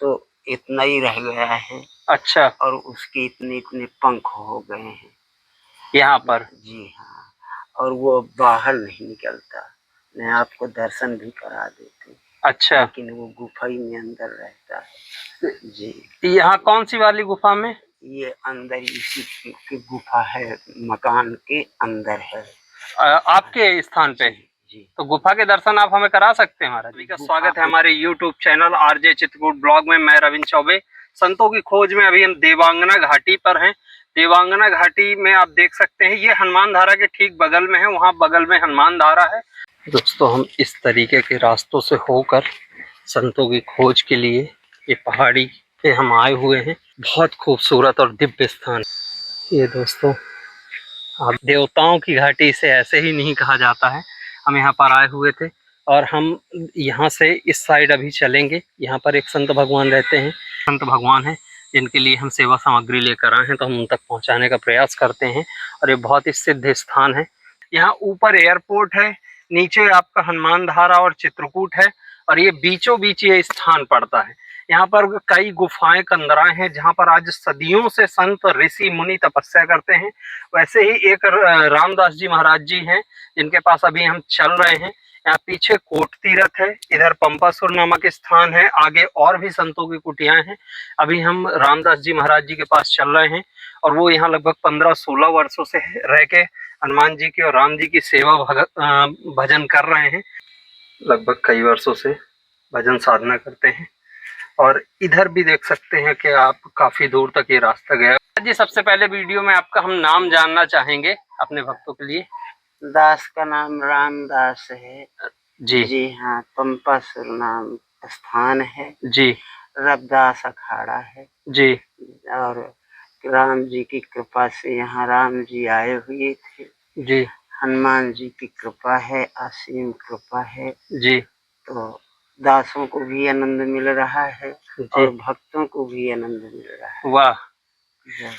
तो इतना ही रह गया है। अच्छा। और उसके इतने इतने पंख हो गए हैं यहाँ पर। जी हाँ, और वो बाहर नहीं निकलता। मैं आपको दर्शन भी करा देती। अच्छा। लेकिन वो गुफा ही में अंदर रहता है जी। यहाँ कौन सी वाली गुफा में? ये अंदर इसी की गुफा है, मकान के अंदर है। आपके स्थान पे? जी। तो गुफा के दर्शन आप हमें करा सकते हैं महाराज? का स्वागत है हमारे YouTube channel RJ Chitrakoot blog में। मैं रविंद्र चौबे। संतों की खोज में अभी हम देवांगना घाटी पर हैं। देवांगना घाटी में आप देख सकते हैं, ये हनुमान धारा के ठीक बगल में है। वहाँ बगल में हनुमान धारा है। दोस्तों, हम इस तरीके के रास्तों से होकर संतों की खोज के लिए ये पहाड़ी पे हम आए हुए हैं। बहुत खूबसूरत और दिव्य स्थान ये दोस्तों। आप देवताओं की घाटी इसे ऐसे ही नहीं कहा जाता है। हम यहाँ पर आए हुए थे और हम यहाँ से इस साइड अभी चलेंगे। यहाँ पर एक संत भगवान रहते हैं, संत भगवान हैं जिनके लिए हम सेवा सामग्री लेकर आए हैं, तो हम उन तक पहुँचाने का प्रयास करते हैं। और ये बहुत ही सिद्ध स्थान है। यहाँ ऊपर एयरपोर्ट है, नीचे आपका हनुमान धारा और चित्रकूट है, और ये बीचों बीच ये स्थान पड़ता है। यहाँ पर कई गुफाएं कंदराएं हैं जहाँ पर आज सदियों से संत ऋषि मुनि तपस्या करते हैं। वैसे ही एक रामदास जी महाराज जी हैं जिनके पास अभी हम चल रहे हैं। यहाँ पीछे कोट तीरथ है, इधर पंपासुर नामक स्थान है, आगे और भी संतों की कुटियां हैं। अभी हम रामदास जी महाराज जी के पास चल रहे हैं और वो यहाँ लगभग 15-16 वर्षों से रह के हनुमान जी की और राम जी की सेवा भजन कर रहे हैं। लगभग कई वर्षों से भजन साधना करते हैं। और इधर भी देख सकते हैं कि आप काफी दूर तक ये रास्ता गया जी। सबसे पहले वीडियो में आपका हम नाम जानना चाहेंगे अपने भक्तों के लिए। दास का नाम रामदास है जी। जी हाँ। पंपासुर नाम स्थान है जी। रविदास अखाड़ा है जी। और राम जी की कृपा से यहाँ राम जी आए हुए थे जी। हनुमान जी की कृपा है, असीम कृपा है जी। तो दासों को भी आनंद मिल रहा है और भक्तों को भी आनंद मिल रहा है। वाह।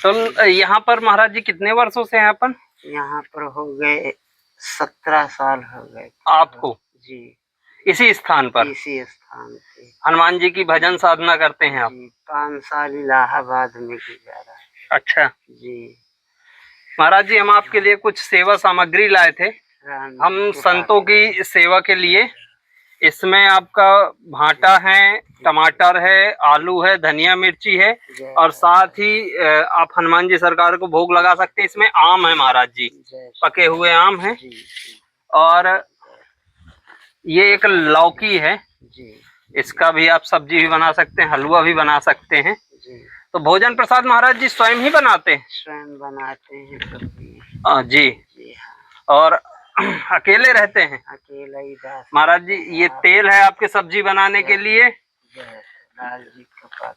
तो यहाँ पर महाराज जी कितने वर्षों से हैं अपन? यहाँ पर हो गए 17 साल हो गए आपको जी। इसी स्थान पर? इसी स्थान पे हनुमान जी की भजन साधना करते हैं आप? 5 साल इलाहाबाद में गुजारा है। अच्छा जी। महाराज जी, हम आपके लिए कुछ सेवा सामग्री लाए थे। हम संतों की सेवा के लिए। इसमें आपका भाटा है, टमाटर है, आलू है, धनिया मिर्ची है, और साथ ही आप हनुमान जी सरकार को भोग लगा सकते हैं। इसमें आम है महाराज जी, पके हुए आम है। और ये एक लौकी है, इसका भी आप सब्जी भी बना सकते हैं, हलवा भी बना सकते हैं। तो भोजन प्रसाद महाराज जी स्वयं ही बनाते हैं? स्वयं बनाते हैं जी। और अकेले रहते हैं? अकेला ही दास महाराज जी। ये तेल है आपके सब्जी बनाने के लिए, लाल जी का।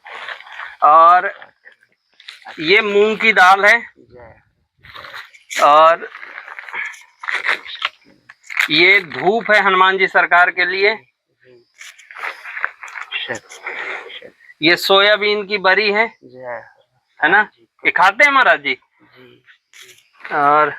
और ये मूंग की दाल है, और ये धूप है हनुमान जी सरकार के लिए। ये सोयाबीन की बरी है ना? ये खाते हैं महाराज जी? और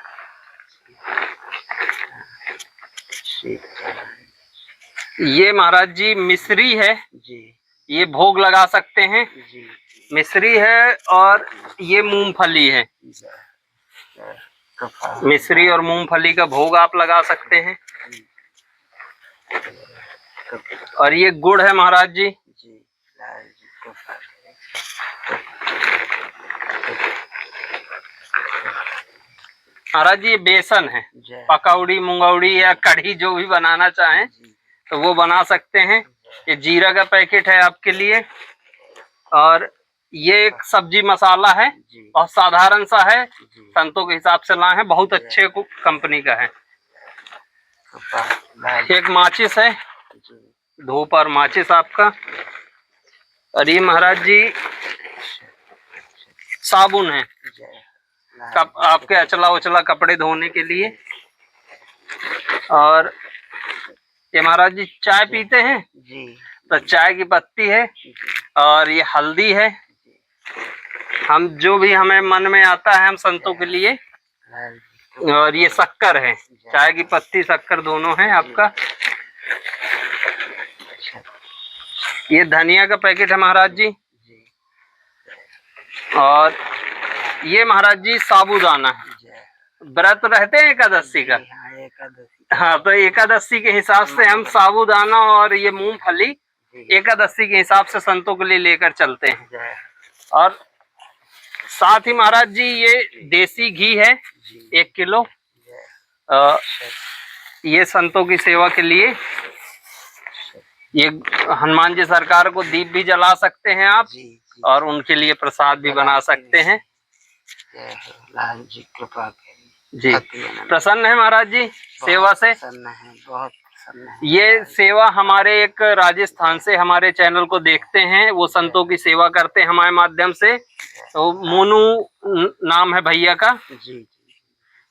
ये महाराज जी मिश्री है जी, ये भोग लगा सकते हैं जी। मिश्री है और ये मूंगफली है। मिश्री और मूंगफली का भोग आप लगा सकते हैं। और ये गुड़ है महाराज जी। महाराज जी ये बेसन है, पकौड़ी मुंगौड़ी या कढ़ी जो भी बनाना चाहें तो वो बना सकते हैं। ये जीरा का पैकेट है आपके लिए। और ये एक सब्जी मसाला है, बहुत साधारण सा है, संतों के हिसाब से लाए हैं, बहुत अच्छे कंपनी का है। एक माचिस है, धूप और माचिस आपका। और ये महाराज जी साबुन है, कप आपके अचला उचला कपड़े धोने के लिए। और ये महाराज जी चाय पीते हैं जी, तो चाय की पत्ती है, और ये हल्दी है। हम जो भी हमें मन में आता है हम संतों के लिए। और ये शक्कर है, चाय की पत्ती शक्कर दोनों है आपका। ये धनिया का पैकेट है महाराज जी। जी। और ये महाराज जी साबूदाना है। व्रत रहते हैं एकादशी का? हाँ, एकादशी। हाँ, तो एकादशी के हिसाब से हम साबूदाना और ये मूंगफली एकादशी के हिसाब से संतों के लिए लेकर चलते हैं। और साथ ही महाराज जी ये देसी घी है 1 किलो। ये संतों की सेवा के लिए। ये हनुमान जी सरकार को दीप भी जला सकते हैं आप, और उनके लिए प्रसाद भी बना सकते हैं। लाल जी कृपा करें जी। प्रसन्न है महाराज जी सेवा से? प्रसन्न है, बहुत प्रसन्न है। ये सेवा हमारे एक राजस्थान से हमारे चैनल को देखते हैं, वो संतों की सेवा करते हैं हमारे माध्यम से। तो मोनू नाम है भैया का। जी।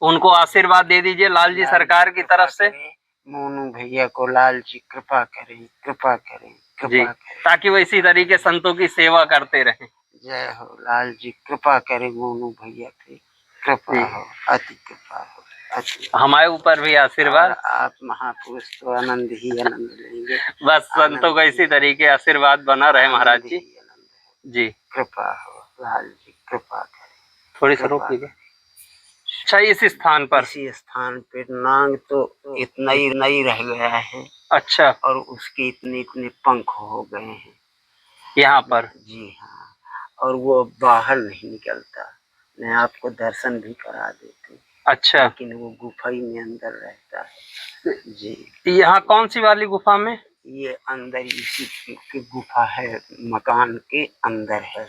उनको आशीर्वाद दे दीजिए लाल जी सरकार की तरफ से। मोनू भैया को लाल जी कृपा करें, कृपा करें, कृपा करें, ताकि वो इसी तरीके संतों की सेवा करते रहें। जय हो लाल जी, कृपा करें मोनू भैया पे, कृपा हो, अति कृपा हो, अति। हमारे ऊपर भी आशीर्वाद। आप महापुरुष तो आनंद ही आनंद लेंगे। बस संतों का इसी तरीके आशीर्वाद बना रहे महाराज जी। जी, कृपा हो लाल जी, कृपा करें। थोड़ी सी रोक लीजिए। अच्छा, इस स्थान पर, इसी स्थान पे नांग तो इतना ही नहीं रह गया है। अच्छा। और उसके इतने इतने पंख हो गए हैं यहाँ पर। जी हाँ, और वो बाहर नहीं निकलता। मैं आपको दर्शन भी करा देती। अच्छा। लेकिन वो गुफा ही में अंदर रहता है जी। यहाँ कौन सी वाली गुफा में? ये अंदर इसी की गुफा है, मकान के अंदर है।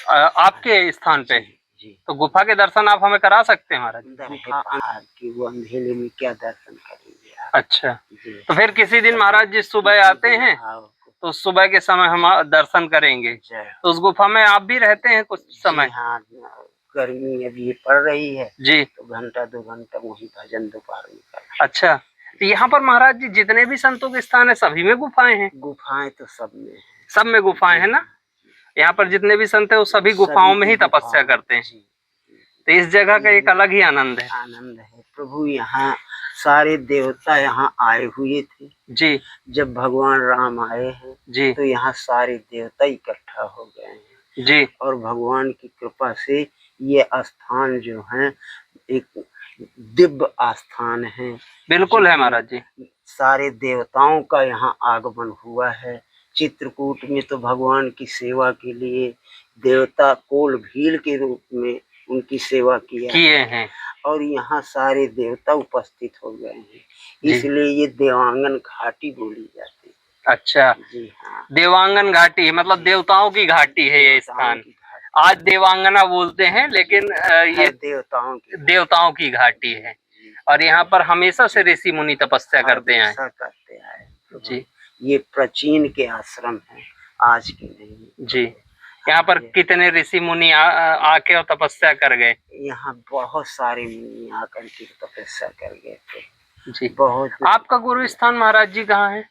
आपके स्थान पे? जी। तो गुफा के दर्शन आप हमें करा सकते हैं महाराज? अंदर है पहाड़ की, वो अंधेरे में क्या दर्शन करेंगे आप? अच्छा जी। तो फिर किसी दिन महाराज जी सुबह आते हैं तो सुबह के समय हम दर्शन करेंगे। तो उस गुफा में आप भी रहते हैं कुछ समय? हाँ, गर्मी अभी पड़ रही है जी, तो घंटा 2 घंटा वही भजन दोपहर में कर। अच्छा, तो यहाँ पर महाराज जी जितने भी संतों के स्थान है सभी में गुफाएं हैं? गुफाएं तो सब में है। सब में गुफाएं हैं ना? यहाँ पर जितने भी संत है वो सभी गुफाओं में ही तपस्या करते हैं। तो इस जगह का एक अलग ही आनंद है। आनंद है प्रभु। यहाँ सारे देवता यहाँ आए हुए थे जी। जब भगवान राम आए हैं जी, तो यहाँ सारे देवता इकट्ठा हो गए हैं जी। और भगवान की कृपा से ये स्थान जो है एक दिव्य आस्थान है। बिल्कुल है महाराज जी। सारे देवताओं का यहाँ आगमन हुआ है। चित्रकूट में तो भगवान की सेवा के लिए देवता कोल भील के रूप में उनकी सेवा किए हैं, और यहाँ सारे देवता उपस्थित हो गए हैं, इसलिए ये देवांगन घाटी बोली जाती है। अच्छा जी हाँ, देवांगन घाटी मतलब देवताओं की घाटी है ये स्थान। आज देवांगना बोलते हैं लेकिन ये देवताओं की घाटी है। और यहाँ पर हमेशा से ऋषि मुनि तपस्या करते आए जी। ये प्राचीन के आश्रम है, आज के नहीं जी। यहाँ पर कितने ऋषि मुनि आके और तपस्या कर गए? यहाँ बहुत सारे मुनि आकर के तपस्या कर गए थे जी। बहुत। आपका गुरु स्थान महाराज जी कहाँ है?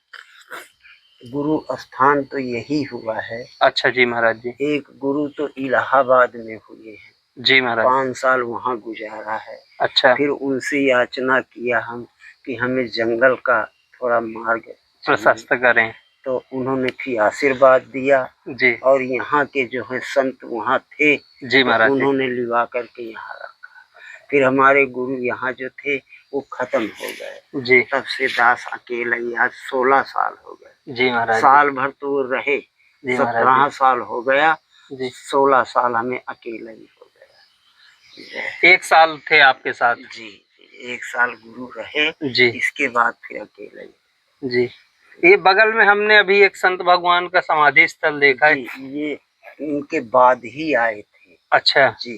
गुरु स्थान तो यही हुआ है। अच्छा जी महाराज जी। एक गुरु तो इलाहाबाद में हुए हैं जी महाराज। 5 साल वहाँ गुजारा है। अच्छा। फिर उनसे याचना किया हम कि हमें जंगल का थोड़ा मार्ग प्रशस्त करें, तो उन्होंने फिर आशीर्वाद दिया जी। और यहाँ के जो है संत वहाँ थे जी महाराज, तो उन्होंने लिवा करके यहाँ रखा। फिर हमारे गुरु यहाँ जो थे वो खत्म हो गए जी। तब से दास अकेला ही, आज 16 साल हो गए जी महाराज। साल भर तो रहे, 17 साल हो गया जी। 16 साल हमें अकेला ही हो गया। 1 साल थे आपके साथ? जी, 1 साल गुरु रहे जी। इसके बाद फिर अकेला ही जी। ये बगल में हमने अभी एक संत भगवान का समाधि स्थल देखा है। ये इनके बाद ही आए थे। अच्छा जी,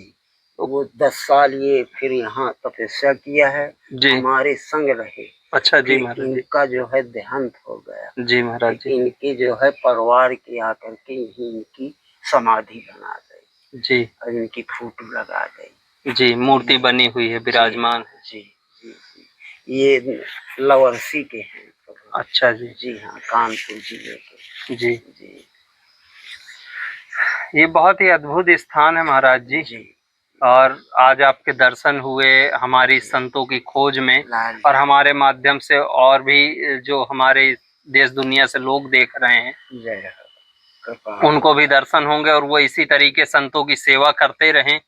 वो 10 साल ये फिर यहाँ तपस्या किया है जी। हमारे संग रहे। अच्छा जी महाराज। इनका जो है देहांत हो गया जी महाराज जी। इनके जो है परिवार के आकर के यही इनकी समाधि बना गई जी और इनकी फोटो लगा गई जी। मूर्ति बनी हुई है, विराजमान है जी, जी, जी। ये लवर्सी के हैं। अच्छा जी। जी हाँ, कानपुर जिले के जी जी। ये बहुत ही अद्भुत स्थान है महाराज जी जी। और आज आपके दर्शन हुए हमारी संतों की खोज में, और हमारे माध्यम से और भी जो हमारे देश दुनिया से लोग देख रहे हैं। उनको भी दर्शन होंगे और वो इसी तरीके संतों की सेवा करते रहें।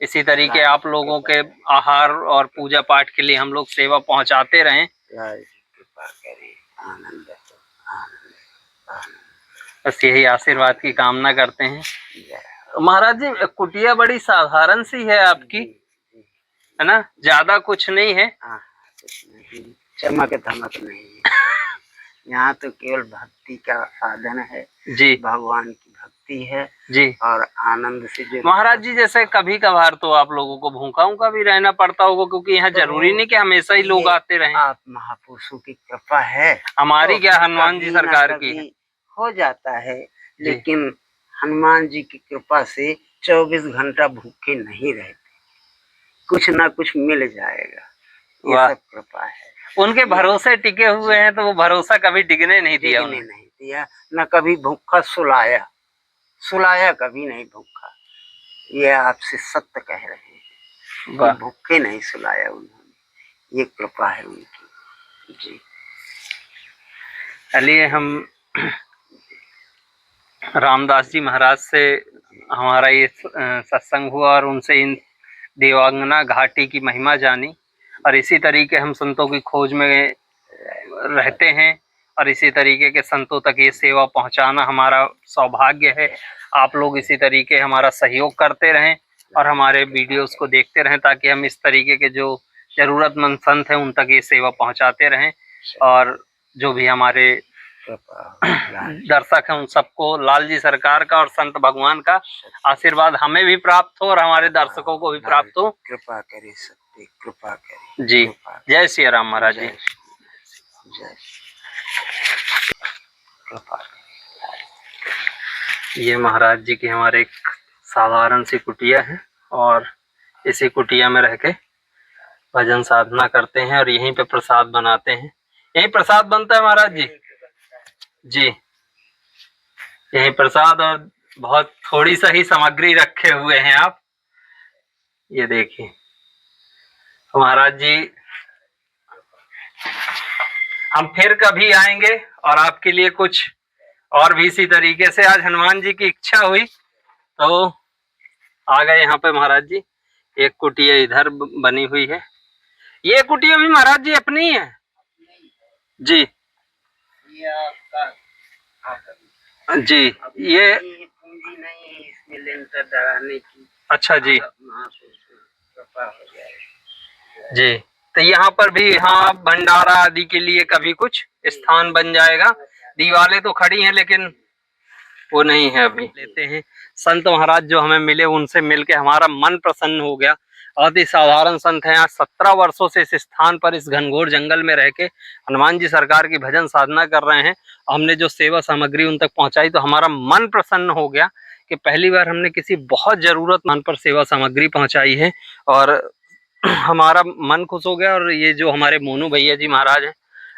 इसी तरीके आप लोगों के आहार और पूजा पाठ के लिए हम लोग सेवा पहुंचाते रहें। बस यही आशीर्वाद की कामना करते हैं। महाराज जी, कुटिया बड़ी साधारण सी है आपकी, है ना? ज्यादा कुछ नहीं है, चमक धमक नहीं है। यहाँ तो केवल भक्ति का साधन है जी, भगवान की भक्ति है जी, और आनंद से जो महाराज जी जैसे कभी कभार तो आप लोगों को भूखा भी रहना पड़ता होगा, क्योंकि यहाँ तो जरूरी नहीं कि हमेशा ही लोग आते रहें। आप महापुरुषों की कृपा है, हमारी तो क्या हनुमान जी सरकार की है। हो जाता है, लेकिन हनुमान जी की कृपा से 24 घंटा भूखे नहीं रहते, कुछ ना कुछ मिल जाएगा। ये सब कृपा है, उनके भरोसे टिके हुए हैं, तो वो भरोसा कभी डिगने नहीं दिया। नहीं दिया, न कभी भूखा सुलाया कभी नहीं भूखा। ये आपसे सत्य कह रहे हैं, भूखे नहीं सुलाया उन्होंने, ये कृपा है उनकी जी। चलिए, हम रामदास जी महाराज से हमारा ये सत्संग हुआ और उनसे इन देवांगना घाटी की महिमा जानी, और इसी तरीके हम संतों की खोज में रहते हैं और इसी तरीके के संतों तक ये सेवा पहुंचाना हमारा सौभाग्य है। आप लोग इसी तरीके हमारा सहयोग करते रहें और हमारे वीडियोस को देखते रहें, ताकि हम इस तरीके के जो ज़रूरतमंद संत हैं उन तक ये सेवा पहुंचाते रहें, और जो भी हमारे दर्शक हैं उन सबको लाल जी सरकार का और संत भगवान का आशीर्वाद हमें भी प्राप्त हो और हमारे दर्शकों को भी प्राप्त हो। कृपा करे सत्य, कृपा करे जी। जय श्री राम महाराज जी। ये महाराज जी की हमारे एक साधारण सी कुटिया है और इसी कुटिया में रह के भजन साधना करते हैं और यहीं पे प्रसाद बनाते हैं। यहीं प्रसाद बनता है महाराज जी। जी, यहीं प्रसाद, और बहुत थोड़ी सा ही सामग्री रखे हुए हैं आप, ये देखिए। तो महाराज जी, हम फिर कभी आएंगे और आपके लिए कुछ और भी इसी तरीके से। आज हनुमान जी की इच्छा हुई तो आ गए यहाँ पे महाराज जी। एक कुटिया इधर बनी हुई है, ये कुटिया भी महाराज जी अपनी है जी। जी, ये पूंजी नहीं इसमें लेंटर डालने की। अच्छा जी जी। तो यहाँ पर भी हाँ भंडारा आदि के लिए कभी कुछ स्थान बन जाएगा। दीवारें तो खड़ी हैं लेकिन वो नहीं है अभी। लेते हैं संत महाराज जो हमें मिले, उनसे मिलके हमारा मन प्रसन्न हो गया। बहुत ही साधारण संत हैं। आज 17 वर्षों से इस स्थान पर, इस घनघोर जंगल में रह के हनुमान जी सरकार की भजन साधना कर रहे हैं। हमने जो सेवा सामग्री उन तक पहुंचाई तो हमारा मन प्रसन्न हो गया कि पहली बार हमने किसी बहुत जरूरतमंद पर सेवा सामग्री पहुंचाई है और हमारा मन खुश हो गया। और ये जो हमारे मोनू भैया जी महाराज हैं,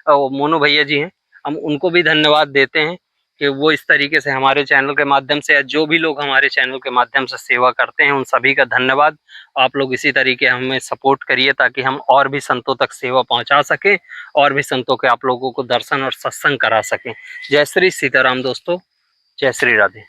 वो मोनू भैया जी हैं, हम उनको भी धन्यवाद देते हैं कि वो इस तरीके से हमारे चैनल के माध्यम से, जो भी लोग हमारे चैनल के माध्यम से सेवा करते हैं, उन सभी का धन्यवाद। आप लोग इसी तरीके हमें सपोर्ट करिए ताकि हम और भी संतों तक सेवा पहुंचा सकें और भी संतों के आप लोगों को दर्शन और सत्संग करा सकें। जय श्री सीताराम दोस्तों, जय श्री राधे।